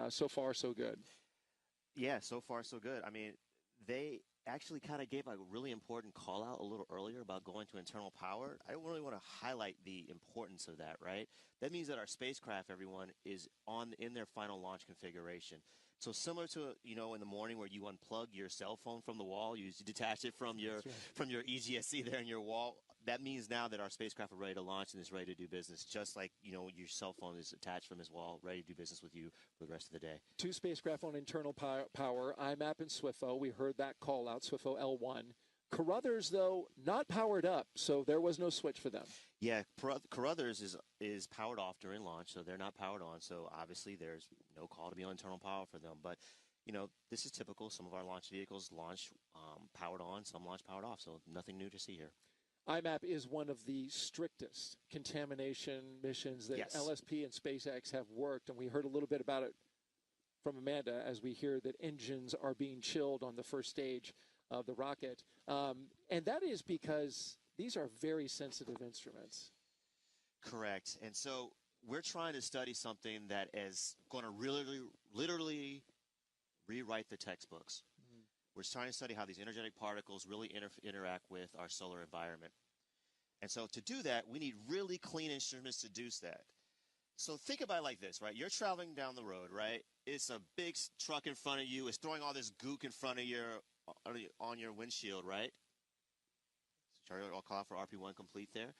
so far so good. Yeah, so far so good. I mean, they actually kind of gave a really important call out a little earlier about going to internal power. I really want to highlight the importance of that, right? That means that our spacecraft, everyone, is in their final launch configuration. So similar to, in the morning where you unplug your cell phone from the wall, you detach it from your EGSC there in your wall. That means now that our spacecraft are ready to launch and is ready to do business, just like, your cell phone is attached from this wall, ready to do business with you for the rest of the day. 2 spacecraft on internal power, IMAP and SWIFO. We heard that call out, SWIFO L1. Carruthers, though, not powered up, so there was no switch for them. Yeah, Carruthers is powered off during launch, so they're not powered on. So obviously there's no call to be on internal power for them. But, this is typical. Some of our launch vehicles launch powered on, some launch powered off, so nothing new to see here. IMAP is one of the strictest contamination missions that LSP and SpaceX have worked, and we heard a little bit about it from Amanda as we hear that engines are being chilled on the first stage of the rocket. And that is because these are very sensitive instruments. Correct. And so we're trying to study something that is going to literally rewrite the textbooks. Mm-hmm. We're trying to study how these energetic particles really interact with our solar environment. And so to do that, we need really clean instruments to do that. So think about it like this, right? You're traveling down the road, right? It's a big truck in front of you. It's throwing all this gook in front of on your windshield, right? Sorry, I'll call for RP1 complete there.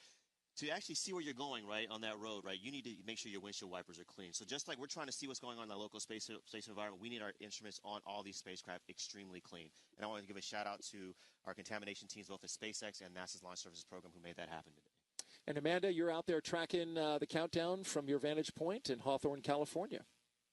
To actually see where you're going, right, on that road, right, you need to make sure your windshield wipers are clean. So just like we're trying to see what's going on in the local space environment, we need our instruments on all these spacecraft extremely clean. And I want to give a shout out to our contamination teams, both at SpaceX and NASA's Launch Services Program, who made that happen today. And Amanda, you're out there tracking the countdown from your vantage point in Hawthorne, California.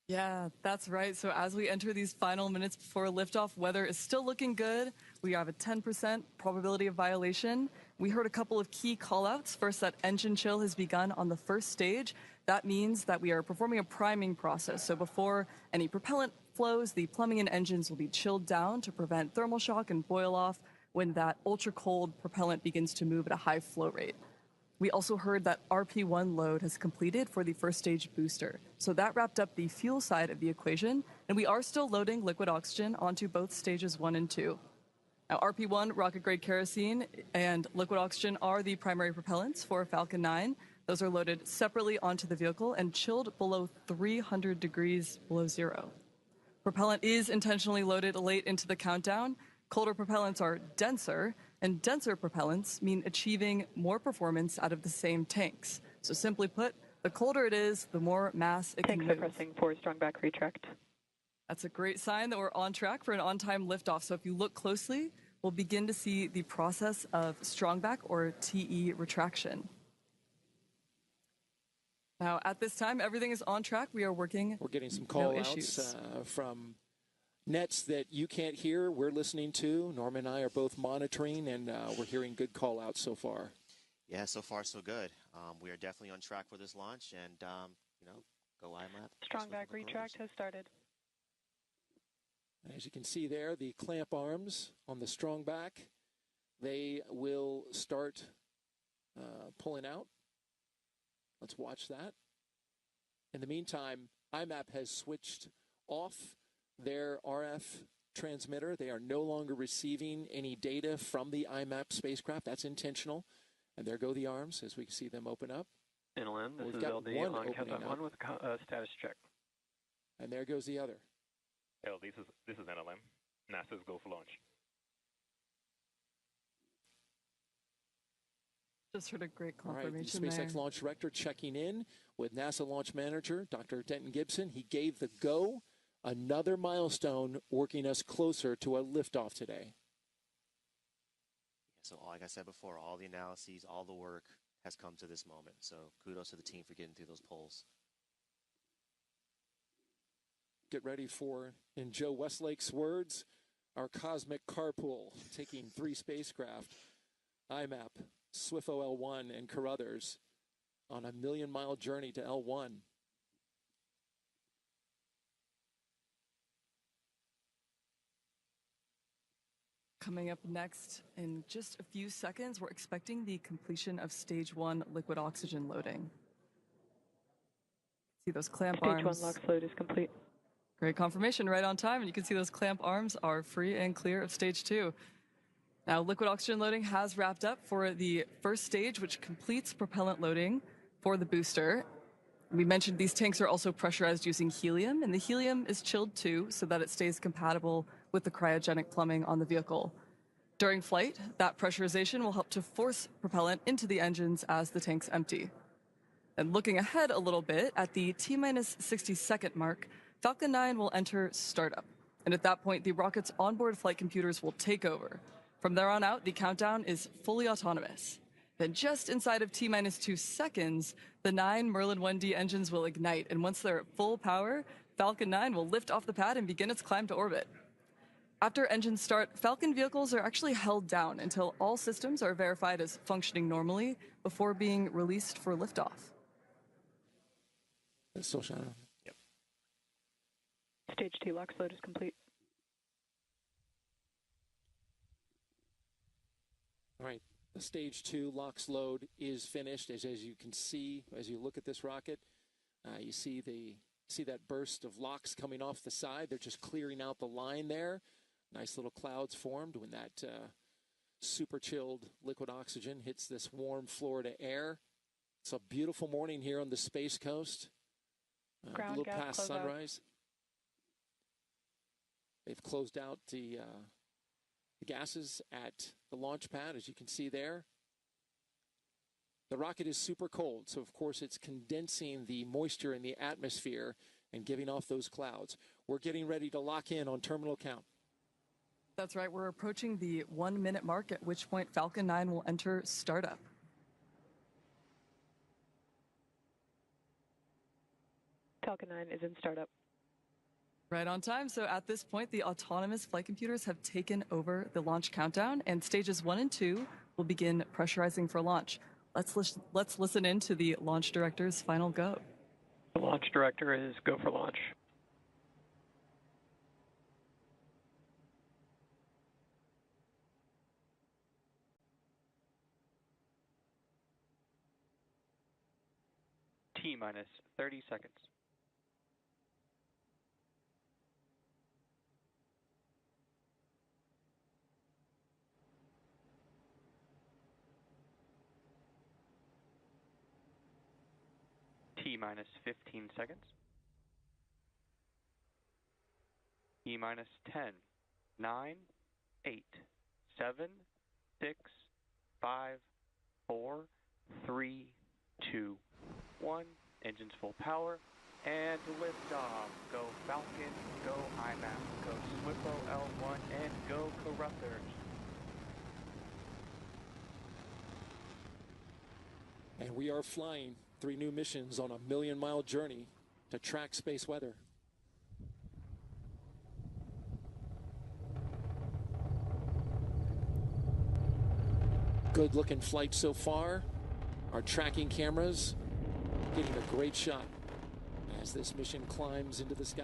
Yeah, that's right. So as we enter these final minutes before liftoff, weather is still looking good. We have a 10% probability of violation. We heard a couple of key callouts. First, that engine chill has begun on the first stage. That means that we are performing a priming process. So before any propellant flows, the plumbing and engines will be chilled down to prevent thermal shock and boil off when that ultra-cold propellant begins to move at a high flow rate. We also heard that RP1 load has completed for the first stage booster. So that wrapped up the fuel side of the equation, and we are still loading liquid oxygen onto both stages 1 and 2. Now, RP1, rocket-grade kerosene, and liquid oxygen are the primary propellants for Falcon 9. Those are loaded separately onto the vehicle and chilled below 300 degrees below zero. Propellant is intentionally loaded late into the countdown. Colder propellants are denser, and denser propellants mean achieving more performance out of the same tanks. So simply put, the colder it is, the more mass it can move. Tanks are pressing for strong back retract. That's a great sign that we're on track for an on-time liftoff. So if you look closely, we'll begin to see the process of strong back or TE retraction. Now, at this time, everything is on track. We are working. We're getting some call-outs from nets that you can't hear. We're listening to. Norm and I are both monitoring, and we're hearing good call-outs so far. Yeah, so far so good. We are definitely on track for this launch, and go IMAP. Strong back retract has started. As you can see there, the clamp arms on the strong back, they will start pulling out. Let's watch that. In the meantime, IMAP has switched off their RF transmitter. They are no longer receiving any data from the IMAP spacecraft. That's intentional. And there go the arms as we can see them open up. NLM, this is got LD one on opening countdown up. 1 with status check. And there goes the other. This is NLM. NASA's go for launch. Just heard a great All right, the confirmation SpaceX there. launch director checking in with NASA launch manager, Dr. Denton Gibson. He gave the go, another milestone working us closer to a liftoff today. So like I said before, all the analyses, all the work has come to this moment. So kudos to the team for getting through those polls. Get ready for, in Joe Westlake's words, our cosmic carpool, taking 3 spacecraft, IMAP, SWIFO L1, and Carruthers, on a million-mile journey to L1. Coming up next in just a few seconds, we're expecting the completion of stage 1 liquid oxygen loading. See those clamp arms. Stage 1 LOX load is complete. Great confirmation, right on time. And you can see those clamp arms are free and clear of stage 2. Now, liquid oxygen loading has wrapped up for the first stage, which completes propellant loading for the booster. We mentioned these tanks are also pressurized using helium, and the helium is chilled too so that it stays compatible with the cryogenic plumbing on the vehicle. During flight, that pressurization will help to force propellant into the engines as the tanks empty. And looking ahead a little bit, at the T-minus 60-second mark, Falcon 9 will enter startup. And at that point, the rocket's onboard flight computers will take over. From there on out, the countdown is fully autonomous. Then just inside of T-minus 2 seconds, the 9 Merlin 1D engines will ignite. And once they're at full power, Falcon 9 will lift off the pad and begin its climb to orbit. After engines start, Falcon vehicles are actually held down until all systems are verified as functioning normally before being released for liftoff. It's still shining. Yep. Stage 2 LOX load is complete. All right. The stage 2 LOX load is finished. As you can see, as you look at this rocket, you see that burst of LOX coming off the side. They're just clearing out the line there. Nice little clouds formed when that super chilled liquid oxygen hits this warm Florida air. It's a beautiful morning here on the Space Coast. A little past sunrise. They've closed out the gases at the launch pad, as you can see there. The rocket is super cold, so of course it's condensing the moisture in the atmosphere and giving off those clouds. We're getting ready to lock in on terminal count. That's right, we're approaching the 1 minute mark, at which point Falcon 9 will enter startup. Falcon 9 is in startup. Right on time. So at this point, the autonomous flight computers have taken over the launch countdown, and stages 1 and 2 will begin pressurizing for launch. Let's listen in to the launch director's final go. The launch director is go for launch. T-minus 30 seconds. T-minus 15 seconds. T-minus 10, 9, 8, 7, 6, 5, 4, 3, 2, 1. Engines full power. And liftoff. Go Falcon, go IMAX, go Swifo L1, and go Corruptors. And we are flying 3 new missions on a million-mile journey to track space weather. Good-looking flight so far. Our tracking cameras getting a great shot as this mission climbs into the sky.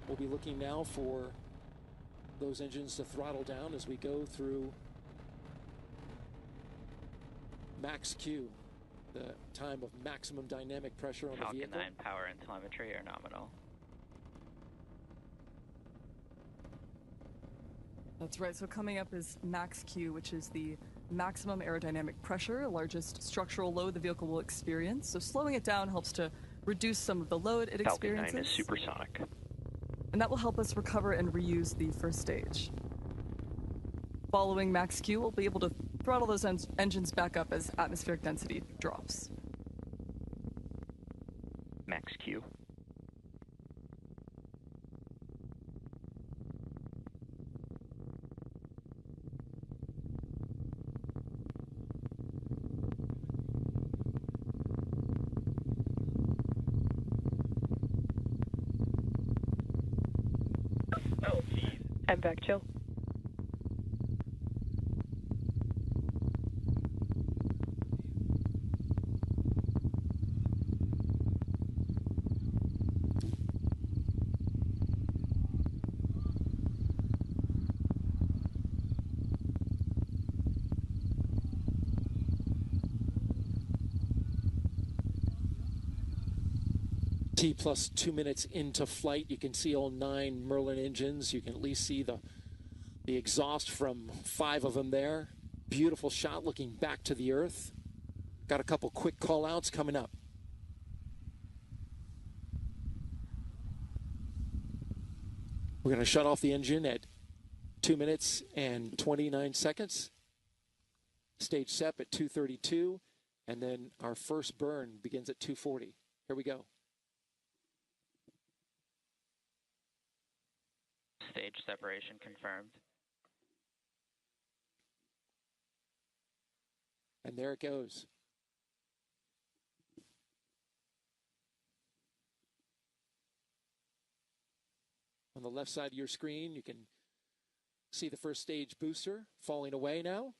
We'll be looking now for those engines to throttle down as we go through max Q, the time of maximum dynamic pressure on the vehicle. Falcon 9 power and telemetry are nominal. That's right. So coming up is max Q, which is the maximum aerodynamic pressure, largest structural load the vehicle will experience. So slowing it down helps to reduce some of the load it experiences. Falcon 9 is supersonic. And that will help us recover and reuse the first stage. Following max Q, we'll be able to throttle those engines back up as atmospheric density drops. Max Q. MVAC chill. T plus 2 minutes into flight. You can see all 9 Merlin engines. You can at least see the exhaust from 5 of them there. Beautiful shot looking back to the Earth. Got a couple quick call outs coming up. We're going to shut off the engine at 2 minutes and 29 seconds. Stage SEP at 2:32, and then our first burn begins at 2:40. Here we go. Stage separation confirmed. And there it goes. On the left side of your screen, you can see the first stage booster falling away now.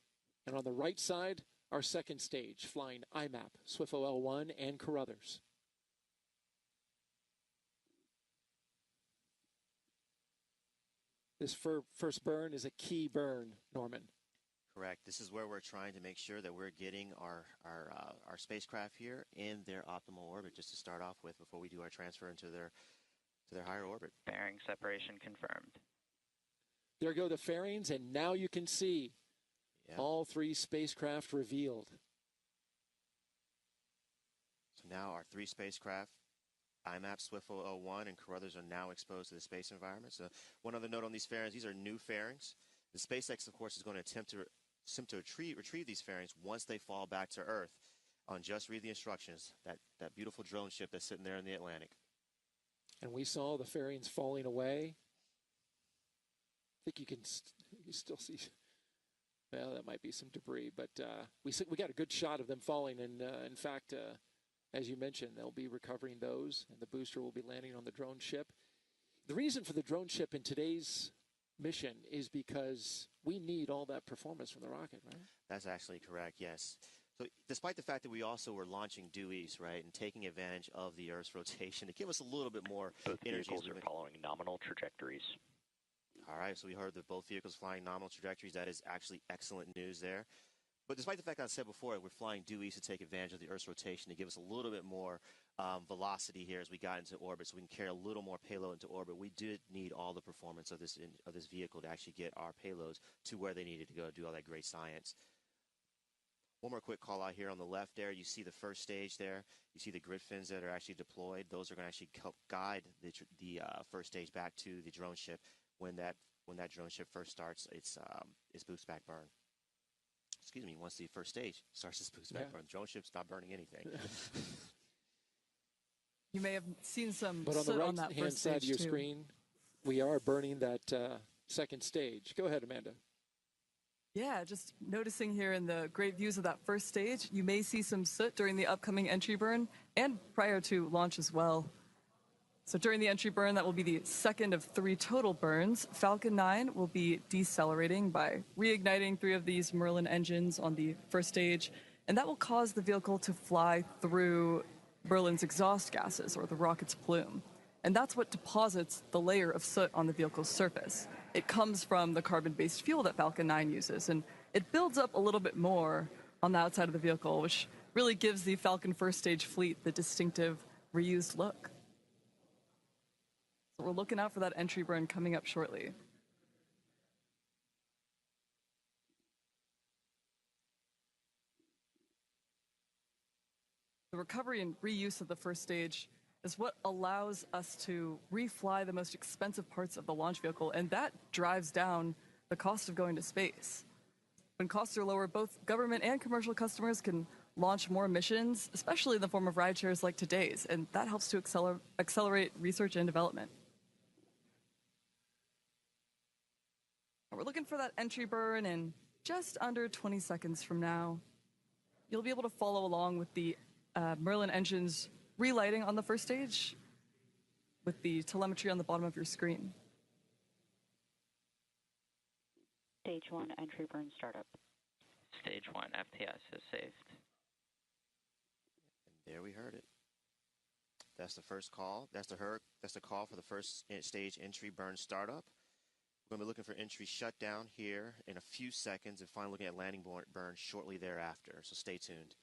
And on the right side, our second stage flying IMAP, SWIFO L1, and Carruthers. This first burn is a key burn, Norman. Correct. This is where we're trying to make sure that we're getting our spacecraft here in their optimal orbit, just to start off with, before we do our transfer into their higher orbit. Bearing separation confirmed. There go the fairings, and now you can see all 3 spacecraft revealed. So now our 3 spacecraft, IMAP, SWIFO L1, and Carruthers, are now exposed to the space environment. So one other note on these fairings, these are new fairings. The SpaceX, of course, is going to attempt to retrieve these fairings once they fall back to Earth on Just Read the Instructions, that beautiful drone ship that's sitting there in the Atlantic. And we saw the fairings falling away. I think you can still see, well, that might be some debris, but we got a good shot of them falling. And in fact, as you mentioned, they'll be recovering those, and the booster will be landing on the drone ship. The reason for the drone ship in today's mission is because we need all that performance from the rocket, right? That's actually correct, yes. So despite the fact that we also were launching due east, right, and taking advantage of the Earth's rotation to give us a little bit more both energy. Vehicles are following nominal trajectories. All right, so we heard that both vehicles flying nominal trajectories. That is actually excellent news there. But despite the fact that I said before, we're flying due east to take advantage of the Earth's rotation to give us a little bit more velocity here as we got into orbit, so we can carry a little more payload into orbit. We did need all the performance of this vehicle to actually get our payloads to where they needed to go to do all that great science. One more quick call out here on the left there. You see the first stage there. You see the grid fins that are actually deployed. Those are going to actually help guide the first stage back to the drone ship. When that drone ship first starts its boost back burn. Excuse me, once the first stage starts its boost back burn, drone ship's not burning anything. You may have seen some but on the on that right-hand first side of your too. screen, we are burning that second stage. Go ahead, Amanda. Yeah, just noticing here in the great views of that first stage, you may see some soot during the upcoming entry burn and prior to launch as well. So during the entry burn, that will be the second of 3 total burns. Falcon 9 will be decelerating by reigniting 3 of these Merlin engines on the first stage, and that will cause the vehicle to fly through Merlin's exhaust gases, or the rocket's plume. And that's what deposits the layer of soot on the vehicle's surface. It comes from the carbon-based fuel that Falcon 9 uses, and it builds up a little bit more on the outside of the vehicle, which really gives the Falcon first stage fleet the distinctive reused look. We're looking out for that entry burn coming up shortly. The recovery and reuse of the first stage is what allows us to refly the most expensive parts of the launch vehicle, and that drives down the cost of going to space. When costs are lower, both government and commercial customers can launch more missions, especially in the form of ride shares like today's, and that helps to accelerate research and development. We're looking for that entry burn in just under 20 seconds from now. You'll be able to follow along with the Merlin engines relighting on the first stage with the telemetry on the bottom of your screen. Stage 1 entry burn startup. Stage 1 FTS is saved. And there we heard it. That's the first call. That's the call for the first stage entry burn startup. We're going to be looking for entry shutdown here in a few seconds, and finally looking at landing burn shortly thereafter. So stay tuned.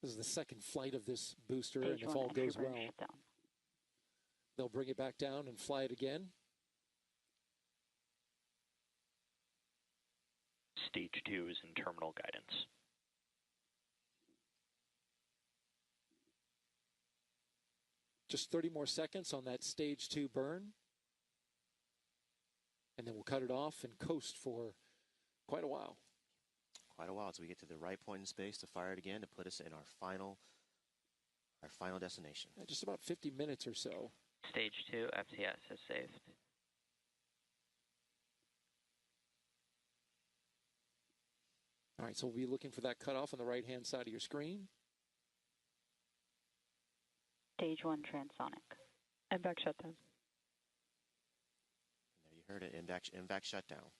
This is the second flight of this booster, Stage and if 1 all entry goes burn well, shutdown. they'll bring it back down and fly it again. Stage 2 is in terminal guidance. Just 30 more seconds on that stage 2 burn. And then we'll cut it off and coast for quite a while. Quite a while until we get to the right point in space to fire it again to put us in our final destination. Just about 50 minutes or so. Stage 2 FTS is saved. All right, so we'll be looking for that cutoff on the right-hand side of your screen. Stage 1 transonic. And back shutdown. There you heard it, MVAC shutdown.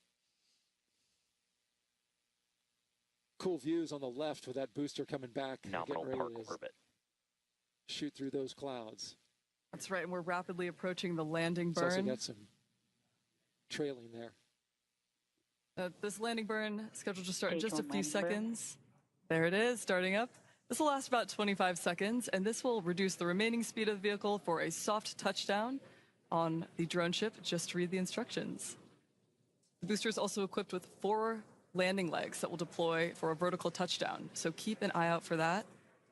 Cool views on the left with that booster coming back. Nominal getting park ready to orbit. shoot through those clouds. That's right, and we're rapidly approaching the landing It's also burn. got some trailing there. This landing burn scheduled to start in Stage just a 1 few landing burn. seconds. There it is, starting up. This will last about 25 seconds, and this will reduce the remaining speed of the vehicle for a soft touchdown on the drone ship. Just read the instructions. The booster is also equipped with 4 landing legs that will deploy for a vertical touchdown, so keep an eye out for that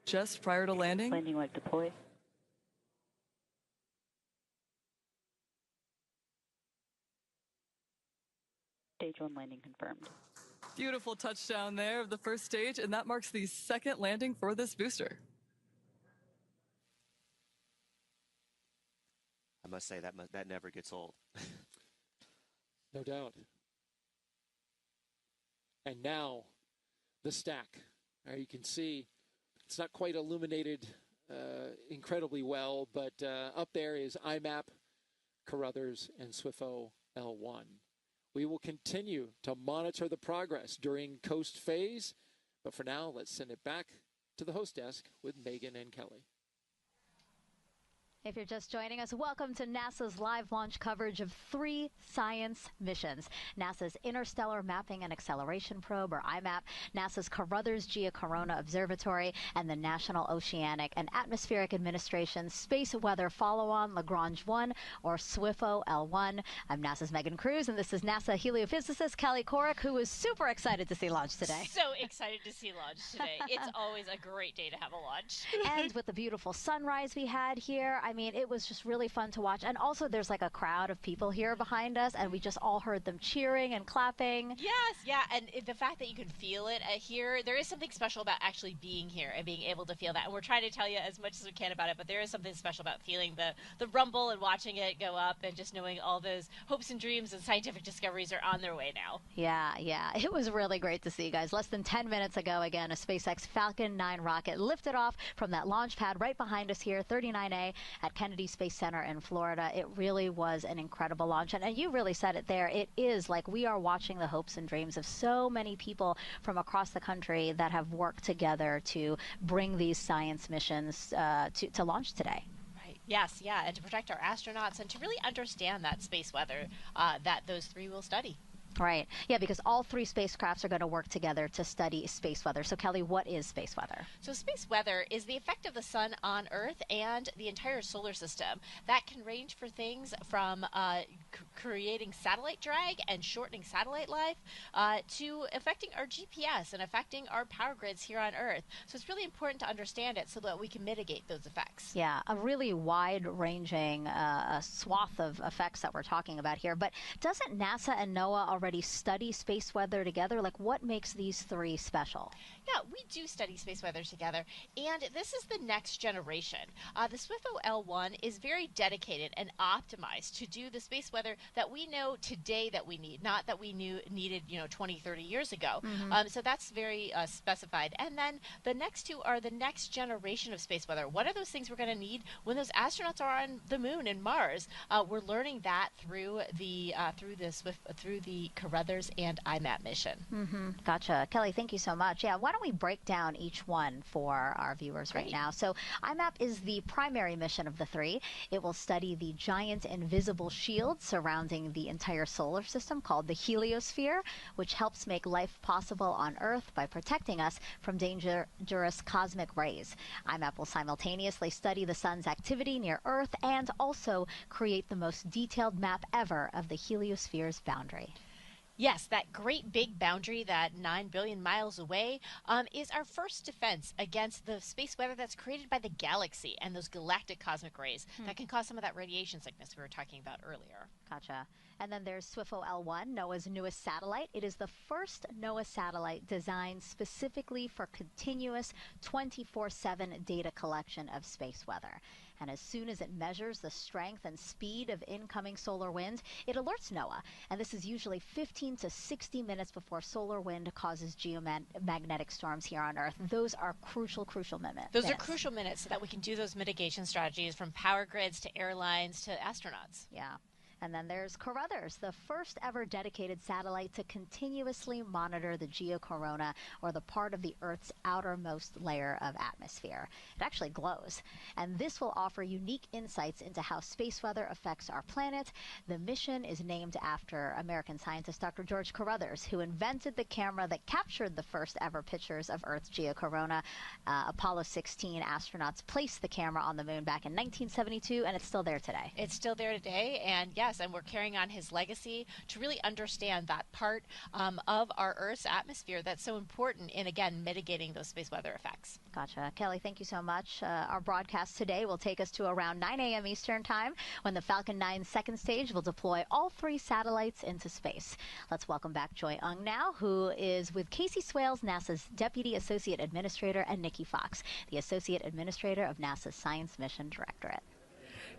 just prior to landing. Landing leg deployed. Stage 1 landing confirmed. Beautiful touchdown there of the first stage, and that marks the second landing for this booster. I must say that never gets old. No doubt. And now, the stack. You can see it's not quite illuminated incredibly well, but up there is IMAP, Carruthers, and SWIFO L1. We will continue to monitor the progress during coast phase, but for now, let's send it back to the host desk with Megan and Kelly. If you're just joining us, welcome to NASA's live launch coverage of 3 science missions. NASA's Interstellar Mapping and Acceleration Probe, or IMAP, NASA's Carruthers Geocorona Observatory, and the National Oceanic and Atmospheric Administration Space Weather Follow-On Lagrange 1, or SWIFO L1. I'm NASA's Megan Cruz, and this is NASA heliophysicist Kelly Korrick, who is super excited to see launch today. So excited to see launch today. It's always a great day to have a launch. And with the beautiful sunrise we had here, I mean, it was just really fun to watch. And also, there's like a crowd of people here behind us, and we just all heard them cheering and clapping. Yes, yeah, and the fact that you can feel it here, there is something special about actually being here and being able to feel that. And we're trying to tell you as much as we can about it, but there is something special about feeling the rumble and watching it go up and just knowing all those hopes and dreams and scientific discoveries are on their way now. Yeah, it was really great to see, guys. Less than 10 minutes ago, again, a SpaceX Falcon 9 rocket lifted off from that launch pad right behind us here, 39A at Kennedy Space Center in Florida. It really was an incredible launch. And you really said it there. It is like we are watching the hopes and dreams of so many people from across the country that have worked together to bring these science missions to launch today. Yes, yeah, and to protect our astronauts and to really understand that space weather that those 3 will study. Right. Yeah, because all 3 spacecrafts are going to work together to study space weather. So, Kelly, what is space weather? So space weather is the effect of the sun on Earth and the entire solar system. That can range for things from creating satellite drag and shortening satellite life to affecting our GPS and affecting our power grids here on Earth. So it's really important to understand it so that we can mitigate those effects. Yeah, a really wide-ranging swath of effects that we're talking about here. But doesn't NASA and NOAA already study space weather together? Like, what makes these 3 special? Yeah, we do study space weather together, and this is the next generation. The SWIFO L1 is very dedicated and optimized to do the space weather that we know today that we need, not that we needed 20, 30 years ago. Mm-hmm. So that's very specified. And then the next 2 are the next generation of space weather. What are those things we're going to need when those astronauts are on the moon and Mars? We're learning that through the Carruthers and IMAP mission. Mm-hmm. Gotcha. Kelly, thank you so much. Yeah, why don't we break down each one for our viewers right now? So IMAP is the primary mission of the 3. It will study the giant invisible shields surrounding the entire solar system called the heliosfera, which helps make life possible on Earth by protecting us from dangerous cosmic rays. IMAP will simultaneously study the sun's activity near Earth and also create the most detailed map ever of the heliosfera's boundary. Yes, that great big boundary that 9 billion miles away is our first defense against the space weather that's created by the galaxy and those galactic cosmic rays that can cause some of that radiation sickness we were talking about earlier. Gotcha. And then there's SWIFO-L1, NOAA's newest satellite. It is the first NOAA satellite designed specifically for continuous 24/7 data collection of space weather. And as soon as it measures the strength and speed of incoming solar winds, it alerts NOAA. And this is usually 15 to 60 minutes before solar wind causes geomagnetic storms here on Earth. Those are crucial minutes. Those are crucial minutes so that we can do those mitigation strategies from power grids to airlines to astronauts. Yeah. And then there's Carruthers, the first ever dedicated satellite to continuously monitor the geocorona, or the part of the Earth's outermost layer of atmosphere. It actually glows. And this will offer unique insights into how space weather affects our planet. The mission is named after American scientist Dr. George Carruthers, who invented the camera that captured the first ever pictures of Earth's geocorona. Apollo 16 astronauts placed the camera on the moon back in 1972, and it's still there today. It's still there today, and yes, and we're carrying on his legacy to really understand that part of our Earth's atmosphere that's so important in, again, mitigating those space weather effects. Gotcha. Kelly, thank you so much. Our broadcast today will take us to around 9 a.m. Eastern Time, when the Falcon 9 second stage will deploy all 3 satellites into space. Let's welcome back Joy Ung now, who is with Casey Swales, NASA's Deputy Associate Administrator, and Nikki Fox, the Associate Administrator of NASA's Science Mission Directorate.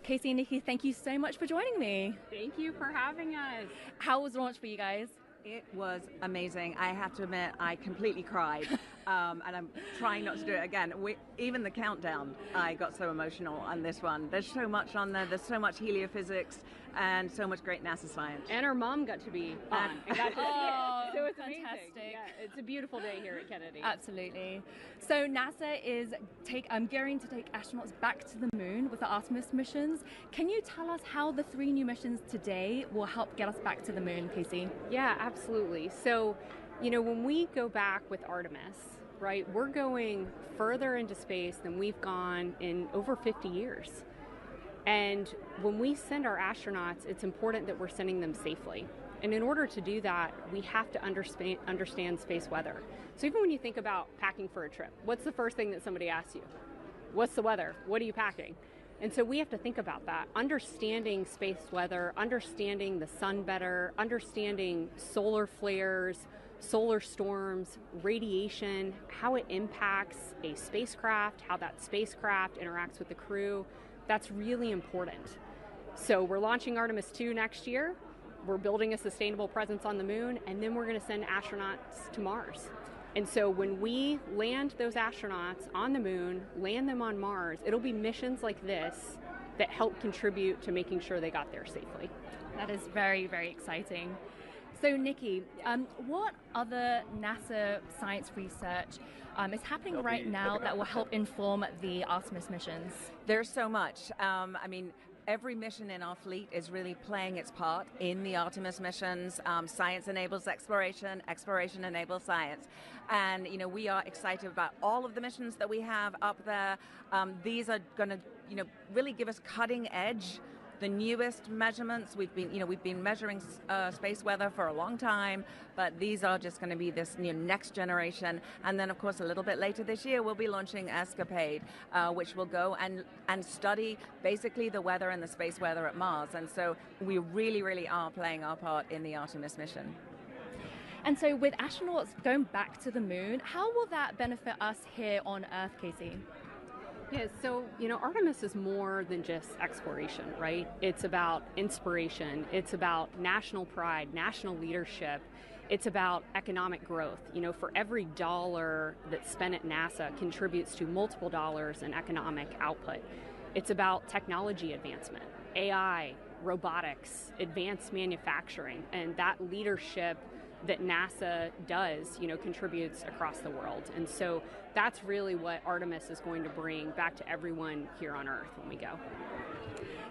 Casey and Nikki, thank you so much for joining me. Thank you for having us. How was launch for you guys? It was amazing. I have to admit, I completely cried, and I'm trying not to do it again. Even the countdown, I got so emotional on this one. There's so much on there. There's so much heliophysics and so much great NASA science. And our mom got to be on. So it's amazing. Yeah, it's a beautiful day here at Kennedy. Absolutely. So NASA is going to take astronauts back to the moon with the Artemis missions. Can you tell us how the 3 new missions today will help get us back to the moon, Casey? Yeah, absolutely. So, when we go back with Artemis, right, we're going further into space than we've gone in over 50 years. And when we send our astronauts, it's important that we're sending them safely. And in order to do that, we have to understand space weather. So even when you think about packing for a trip, what's the first thing that somebody asks you? What's the weather? What are you packing? And so we have to think about that. Understanding space weather, understanding the sun better, understanding solar flares, solar storms, radiation, how it impacts a spacecraft, how that spacecraft interacts with the crew. That's really important. So we're launching Artemis 2 next year. We're building a sustainable presence on the moon, and then we're going to send astronauts to Mars. And so when we land those astronauts on the moon, land them on Mars, it'll be missions like this that help contribute to making sure they got there safely. That is very, very exciting. So Nikki, what other NASA science research is happening right now that will help inform the Artemis missions? There's so much. Every mission in our fleet is really playing its part in the Artemis missions. Science enables exploration, exploration enables science. And, we are excited about all of the missions that we have up there. These are going to, really give us cutting edge, the newest measurements. We've been measuring space weather for a long time, but these are just going to be this next generation. And then, of course, a little bit later this year, we'll be launching Escapade, which will go and study basically the weather and the space weather at Mars. And so we really, really are playing our part in the Artemis mission. And so with astronauts going back to the moon, how will that benefit us here on Earth, Casey? Yeah, so, Artemis is more than just exploration, right? It's about inspiration. It's about national pride, national leadership. It's about economic growth. For every dollar that's spent at NASA contributes to multiple dollars in economic output. It's about technology advancement, AI, robotics, advanced manufacturing, and that leadership that NASA does, contributes across the world. And so that's really what Artemis is going to bring back to everyone here on Earth when we go.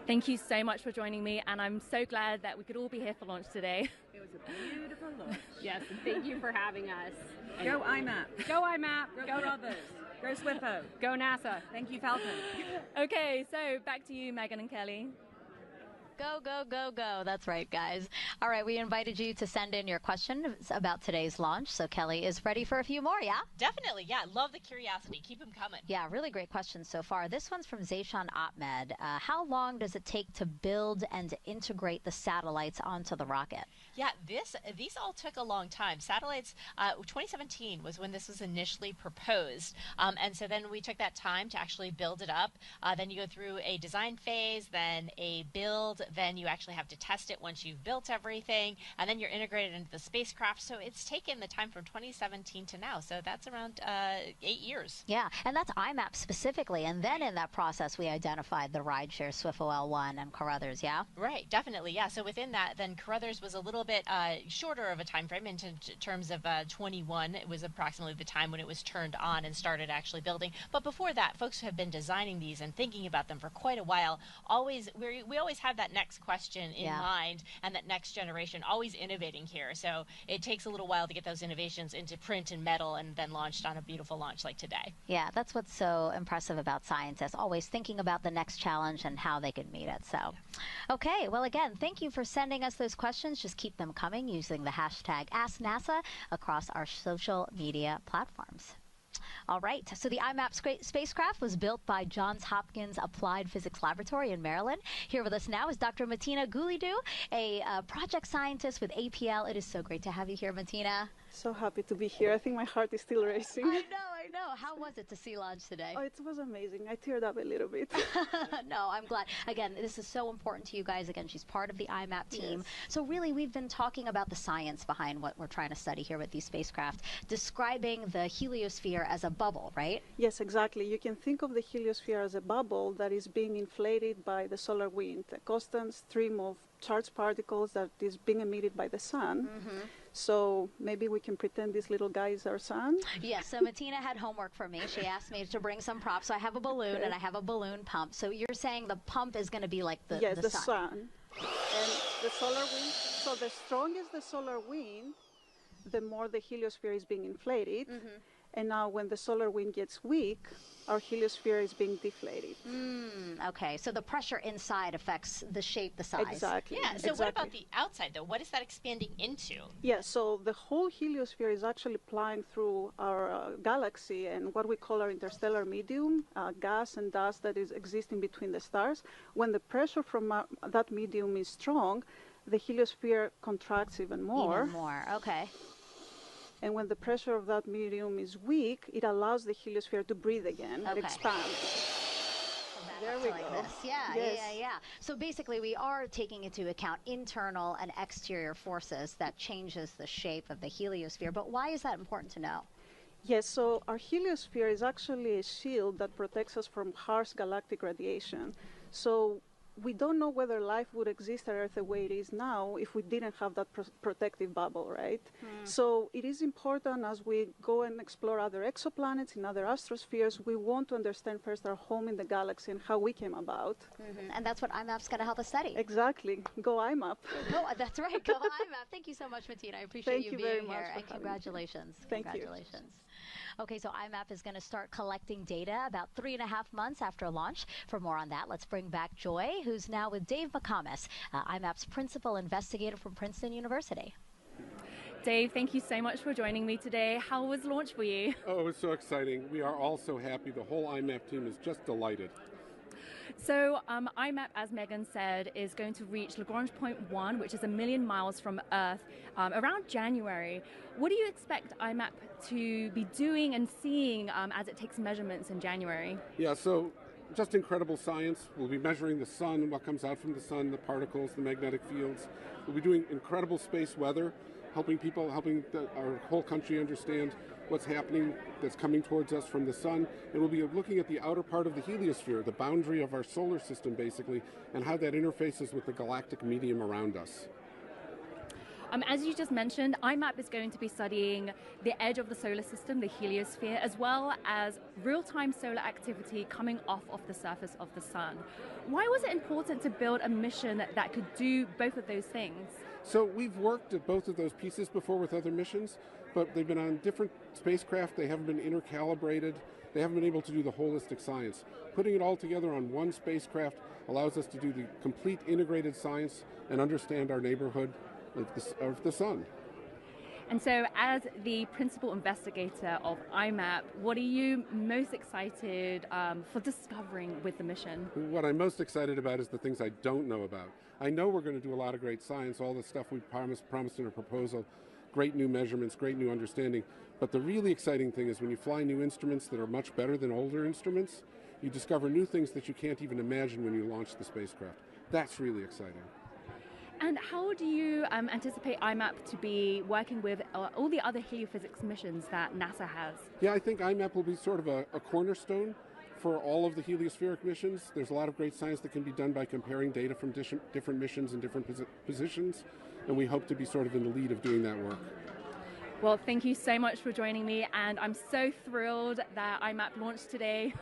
Thank you so much for joining me, and I'm so glad that we could all be here for launch today. It was a beautiful launch. Yes, and thank you for having us. Go IMAP. Go IMAP. Go Brothers. Go Swifo. Go NASA. Thank you, Falcon. Okay, so back to you, Megan and Kelly. Go, go, go, go. That's right, guys. All right, we invited you to send in your questions about today's launch. So Kelly is ready for a few more, yeah? Definitely, yeah. Love the curiosity. Keep them coming. Yeah, really great questions so far. This one's from Zayshan Ahmed. How long does it take to build and integrate the satellites onto the rocket? Yeah, these all took a long time. Satellites, 2017 was when this was initially proposed. And so then we took that time to actually build it up. Then you go through a design phase, then a build, then you actually have to test it once you've built everything, and then you're integrated into the spacecraft. So it's taken the time from 2017 to now. So that's around 8 years. Yeah, and that's IMAP specifically. And then in that process, we identified the rideshare Swifo L1 and Carruthers, yeah? Right, definitely, yeah. So within that, then Carruthers was a little bit shorter of a time frame in terms of 21. It was approximately the time when it was turned on and started actually building. But before that, folks have been designing these and thinking about them for quite a while. We always have that next question in mind, and that next generation, always innovating here. So it takes a little while to get those innovations into print and metal and then launched on a beautiful launch like today. Yeah, that's what's so impressive about scientists, always thinking about the next challenge and how they could meet it. So, okay, well, again, thank you for sending us those questions. Just keep them coming using the hashtag AskNASA across our social media platforms. All right, so the IMAP spacecraft was built by Johns Hopkins Applied Physics Laboratory in Maryland. Here with us now is Dr. Martina Goulidou, a project scientist with APL. It is so great to have you here, Martina. So happy to be here. I think my heart is still racing. I know. How was it to see launch today? Oh, it was amazing. I teared up a little bit. No, I'm glad. Again, this is so important to you guys. Again, she's part of the IMAP team. Yes. So really, we've been talking about the science behind what we're trying to study here with these spacecraft, describing the heliosphere as a bubble, right? Yes, exactly. You can think of the heliosphere as a bubble that is being inflated by the solar wind, a constant stream of charged particles that is being emitted by the sun. Mm-hmm. So maybe we can pretend this little guy is our sun? Yes, so Martina had homework for me. She asked me to bring some props. So I have a balloon and I have a balloon pump. So you're saying the pump is going to be like the yes, the sun. sun. And the solar wind, so the strongest the solar wind, the more the heliosphere is being inflated. Mm-hmm. And now when the solar wind gets weak, our heliosphere is being deflated. Okay, so the pressure inside affects the shape, the size. Exactly. Yeah, so what about the outside, though? What is that expanding into? Yeah, so the whole heliosphere is actually flying through our galaxy and what we call our interstellar medium, gas and dust that is existing between the stars. When the pressure from that medium is strong, the heliosphere contracts even more. Okay. And when the pressure of that medium is weak, it allows the heliosphere to breathe again and expand. There we go. Yeah. So basically, we are taking into account internal and exterior forces that changes the shape of the heliosphere. But why is that important to know? Yes, so our heliosphere is actually a shield that protects us from harsh galactic radiation. So we don't know whether life would exist on Earth the way it is now if we didn't have that protective bubble, right? So it is important as we go and explore other exoplanets in other astrospheres, we want to understand first our home in the galaxy and how we came about. And that's what IMAP's going to help us study. Exactly. Go IMAP. Oh, that's right. Go IMAP. Thank you so much, Martina. I appreciate you being here. And congratulations. Thank you. Okay, so IMAP is going to start collecting data about 3.5 months after launch. For more on that, let's bring back Joy, who's now with Dave McComas, IMAP's principal investigator from Princeton University. Dave, thank you so much for joining me today. How was launch for you? Oh, it was so exciting. We are all so happy. The whole IMAP team is just delighted. So IMAP, as Megan said, is going to reach Lagrange point 1, which is 1 million miles from Earth, around January. What do you expect IMAP to be doing and seeing as it takes measurements in January? Yeah, so just incredible science. We'll be measuring the sun, what comes out from the sun, the particles, the magnetic fields. We'll be doing incredible space weather, helping our whole country understand what's happening that's coming towards us from the sun. And we'll be looking at the outer part of the heliosphere, the boundary of our solar system, basically, and how that interfaces with the galactic medium around us. As you just mentioned, IMAP is going to be studying the edge of the solar system, the heliosphere, as well as real-time solar activity coming off of the surface of the sun. Why was it important to build a mission that could do both of those things? So we've worked at both of those pieces before with other missions, but they've been on different spacecraft. They haven't been intercalibrated. They haven't been able to do the holistic science. Putting it all together on one spacecraft allows us to do the complete integrated science and understand our neighborhood of the sun. And so as the principal investigator of IMAP, what are you most excited for discovering with the mission? What I'm most excited about is the things I don't know about. I know we're going to do a lot of great science, all the stuff we promised in our proposal, great new measurements, great new understanding. But the really exciting thing is when you fly new instruments that are much better than older instruments, you discover new things that you can't even imagine when you launch the spacecraft. That's really exciting. And how do you anticipate IMAP to be working with all the other heliophysics missions that NASA has? Yeah, I think IMAP will be sort of a cornerstone for all of the heliospheric missions. There's a lot of great science that can be done by comparing data from different missions in different positions, and we hope to be sort of in the lead of doing that work. Well, thank you so much for joining me, and I'm so thrilled that IMAP launched today.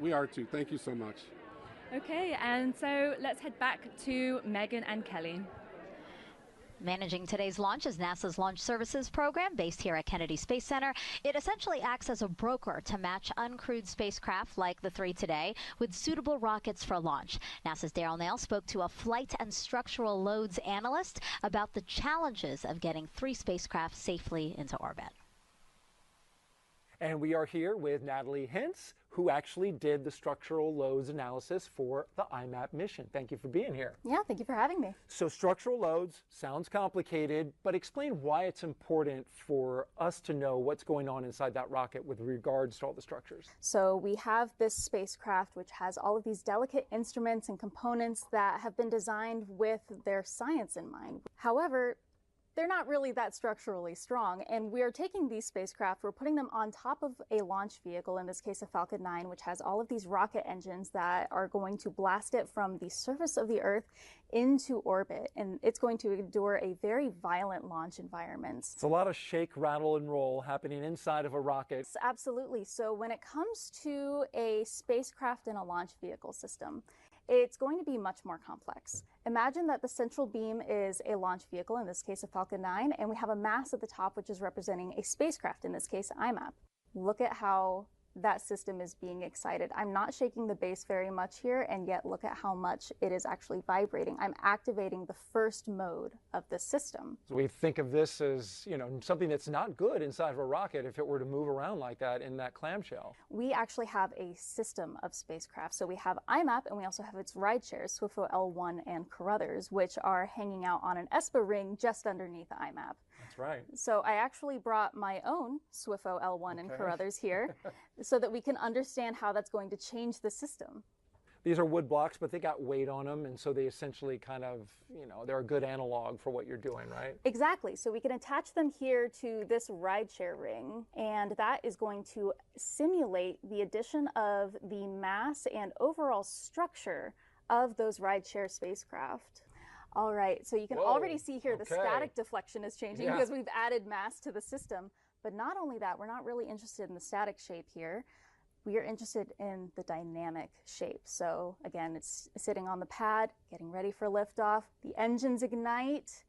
We are too. Thank you so much. Okay, and so let's head back to Megan and Kelly. Managing today's launch is NASA's Launch Services Program based here at Kennedy Space Center. It essentially acts as a broker to match uncrewed spacecraft like the 3 today with suitable rockets for launch. NASA's Daryl Nail spoke to a flight and structural loads analyst about the challenges of getting 3 spacecraft safely into orbit. And we are here with Natalie Hintz, who actually did the structural loads analysis for the IMAP mission. Thank you for being here. Yeah, thank you for having me. So structural loads sounds complicated, but explain why it's important for us to know what's going on inside that rocket with regards to all the structures. So we have this spacecraft which has all of these delicate instruments and components that have been designed with their science in mind. However, they're not really that structurally strong, and we are taking these spacecraft, we're putting them on top of a launch vehicle, in this case a Falcon 9, which has all of these rocket engines that are going to blast it from the surface of the Earth into orbit, and it's going to endure a very violent launch environment. It's a lot of shake, rattle, and roll happening inside of a rocket. Yes, absolutely. So when it comes to a spacecraft and a launch vehicle system, it's going to be much more complex. Imagine that the central beam is a launch vehicle, in this case a Falcon 9, and we have a mass at the top which is representing a spacecraft, in this case IMAP. Look at how that system is being excited. I'm not shaking the base very much here, and yet look at how much it is actually vibrating. I'm activating the first mode of the system. So we think of this as, something that's not good inside of a rocket if it were to move around like that in that clamshell. We actually have a system of spacecraft. So we have IMAP, and we also have its ride shares, SWIFO L1 and Carruthers, which are hanging out on an ESPA ring just underneath IMAP. That's right. So I actually brought my own SWIFO L1 and Carruthers here so that we can understand how that's going to change the system. These are wood blocks, but they got weight on them, and so they essentially kind of, they're a good analog for what you're doing, right? Exactly. So we can attach them here to this rideshare ring, and that is going to simulate the addition of the mass and overall structure of those rideshare spacecraft. All right, so you can already see here the static deflection is changing because we've added mass to the system. But not only that, we're not really interested in the static shape here. We are interested in the dynamic shape. So again, it's sitting on the pad, getting ready for liftoff. The engines ignite,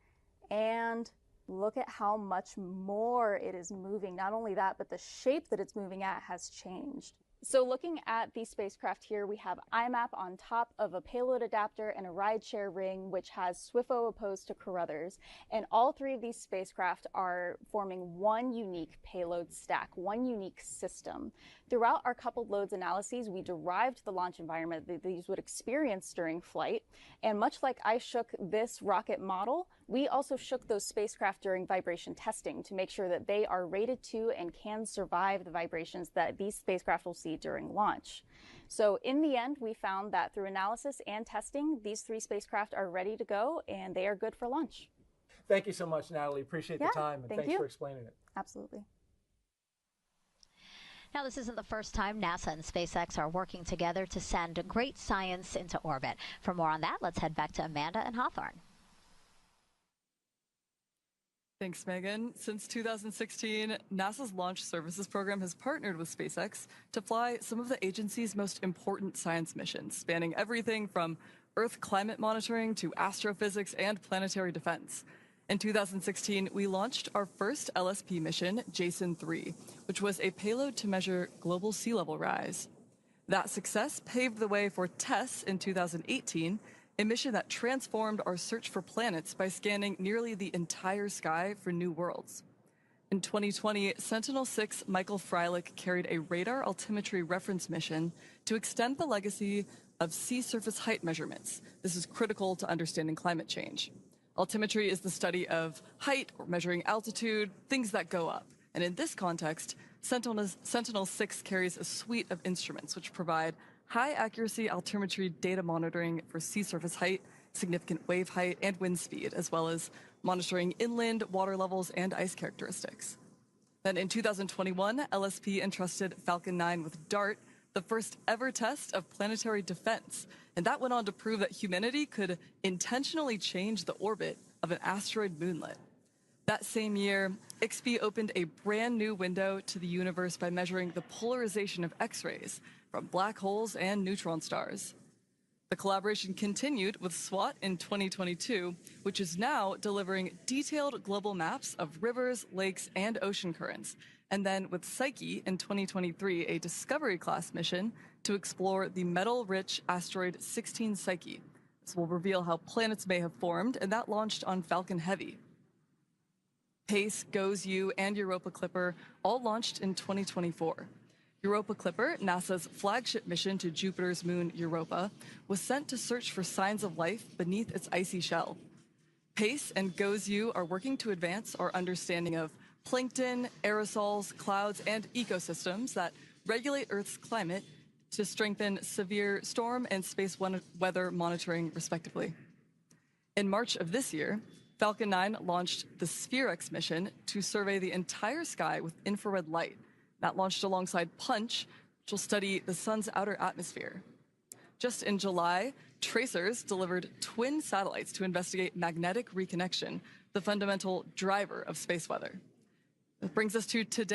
and look at how much more it is moving. Not only that, but the shape that it's moving at has changed. So looking at the spacecraft here, we have IMAP on top of a payload adapter and a rideshare ring, which has SWIFO opposed to Carruthers. And all 3 of these spacecraft are forming one unique payload stack, one unique system. Throughout our coupled loads analyses, we derived the launch environment that these would experience during flight. And much like I shook this rocket model, we also shook those spacecraft during vibration testing to make sure that they are rated to and can survive the vibrations that these spacecraft will see during launch. So in the end, we found that through analysis and testing, these 3 spacecraft are ready to go and they are good for launch. Thank you so much, Natalie. Appreciate the time, and thanks for explaining it. Absolutely. Now, this isn't the first time NASA and SpaceX are working together to send great science into orbit. For more on that, let's head back to Amanda and Hawthorne. Thanks, Megan. Since 2016, NASA's Launch Services Program has partnered with SpaceX to fly some of the agency's most important science missions, spanning everything from Earth climate monitoring to astrophysics and planetary defense. In 2016, we launched our first LSP mission, Jason-3, which was a payload to measure global sea level rise. That success paved the way for TESS in 2018, a mission that transformed our search for planets by scanning nearly the entire sky for new worlds. In 2020, Sentinel-6 Michael Freilich carried a radar altimetry reference mission to extend the legacy of sea surface height measurements. This is critical to understanding climate change. Altimetry is the study of height, or measuring altitude, things that go up. And in this context, Sentinel-6 carries a suite of instruments which provide high-accuracy altimetry data monitoring for sea surface height, significant wave height, and wind speed, as well as monitoring inland water levels and ice characteristics. Then in 2021, LSP entrusted Falcon 9 with DART, the first ever test of planetary defense, and that went on to prove that humanity could intentionally change the orbit of an asteroid moonlet. That same year, IXP opened a brand new window to the universe by measuring the polarization of X-rays from black holes and neutron stars. The collaboration continued with SWAT in 2022, which is now delivering detailed global maps of rivers, lakes, and ocean currents. And then with Psyche in 2023, a Discovery-class mission to explore the metal-rich asteroid 16 Psyche. This will reveal how planets may have formed, and that launched on Falcon Heavy. PACE, GOES-U, and Europa Clipper all launched in 2024. Europa Clipper, NASA's flagship mission to Jupiter's moon Europa, was sent to search for signs of life beneath its icy shell. PACE and GOES-U are working to advance our understanding of plankton, aerosols, clouds, and ecosystems that regulate Earth's climate to strengthen severe storm and space weather monitoring, respectively. In March of this year, Falcon 9 launched the SphereX mission to survey the entire sky with infrared light. That launched alongside Punch, which will study the sun's outer atmosphere. Just in July, tracers delivered twin satellites to investigate magnetic reconnection, the fundamental driver of space weather. That brings us to today.